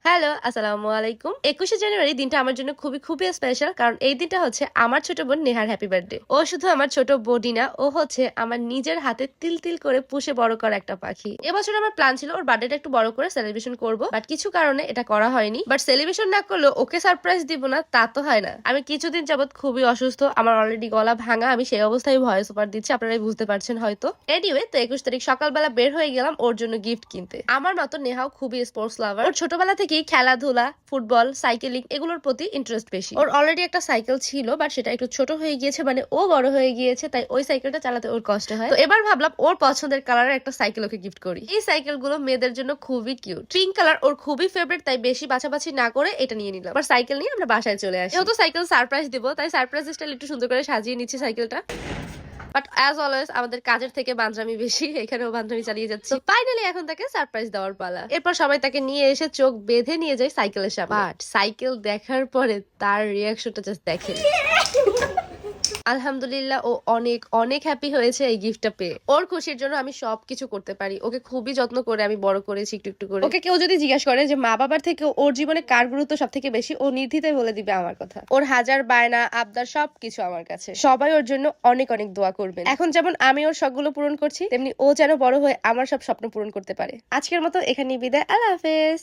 Hello, আসসালামু আলাইকুম। 21শে জানুয়ারি দিনটা আমার জন্য খুবই খুবই স্পেশাল, কারণ এই দিনটা হচ্ছে আমার ছোট বোন নেহার হ্যাপি বার্থডে। ও শুধু আমার ছোট বোনই না, ও হচ্ছে আমার নিজের হাতে তিল তিল করে পুষে বড় করা একটা পাখি। এবছর আমার প্ল্যান ছিল ওর বার্থডেটা একটু বড় করে সেলিব্রেশন করব, বাট কিছু কারণে এটা করা হয়নি। বাট সেলিব্রেশন না করলেও ওকে সারপ্রাইজ দিব না তা তো হয় না। আমি কিছুদিন যাবত খুবই অসুস্থ, আমার অলরেডি গলা ভাঙা, আমি সেই অবস্থায় ভয়েস ওভার দিচ্ছি, আপনারাই বুঝতে পারছেন হয়তো। এনিওয়ে, তো 21 তারিখ সকালবেলা বের হয়ে গেলাম ওর জন্য গিফট কিনতে। আমার মতো নেহাও খুবই স্পোর্টস লাভার। ওর ছোটবেলা থেকেই খেলাধুলা, ফুটবল, সাইকেলিং এগুলোর প্রতি ইন্টারেস্ট বেশি। ওর অলরেডি একটা সাইকেল ছিল, বাট সেটা একটু ছোট হয়ে গিয়েছে, মানে ও বড় হয়ে গিয়েছে, তাই ওই সাইকেলটা চালাতে ওর কষ্ট হয়। তো এবার ভাবলাম ওর পছন্দের কালারের একটা সাইকেল ওকে গিফট করি। এই সাইকেল গুলো মেয়েদের জন্য খুবই কিউট। পিঙ্ক কালার ওর খুবই ফেভারিট, তাই বেশি বাছাবাছি না করে এটা নিয়ে নিলাম। আর সাইকেল নিয়ে আমরা বাসায় চলে আসি। যেহেতু সাইকেল সারপ্রাইজ দিব, তাই সারপ্রাইজ স্টাইল একটু সুন্দর করে সাজিয়ে নিচ্ছি সাইকেলটা। বাট অ্যাজ অলওয়েজ আমাদের কাজের থেকে বান্দরামি বেশি, এখানেও বান্দরামি চালিয়ে যাচ্ছে। ফাইনালি এখন তাকে সারপ্রাইজ দেওয়ার পালা। এরপর সবাই তাকে নিয়ে এসে চোখ বেঁধে নিয়ে যায় সাইকেলের সামনে। বাট সাইকেল দেখার পরে তার রিয়াকশনটা জাস্ট দেখেন। আলহামদুলিল্লাহ, ও অনেক অনেক হ্যাপি হয়েছে এই গিফটটা পেয়ে। ওর খুশির জন্য আমি সবকিছু করতে পারি। ওকে খুবই যত্ন করে আমি বড় করেছি একটু একটু করে। ওকে কেউ যদি জিজ্ঞাসা করে যে মা বাবার থেকে ওর জীবনে কার গুরুত্ব সব থেকে বেশি, ও নির্দ্বিধায় বলে দিবে আমার কথা। ওর হাজার বায়না আবদার সবকিছু আমার কাছে। সবাই ওর জন্য অনেক অনেক দোয়া করবেন। এখন যেমন আমি ওর শখগুলো পূরণ করছি, তেমনি ও যেন বড় হয়ে আমার সব স্বপ্ন পূরণ করতে পারে। আজকের মতো এখানেই বিদায়। আল্লাহ হাফেজ।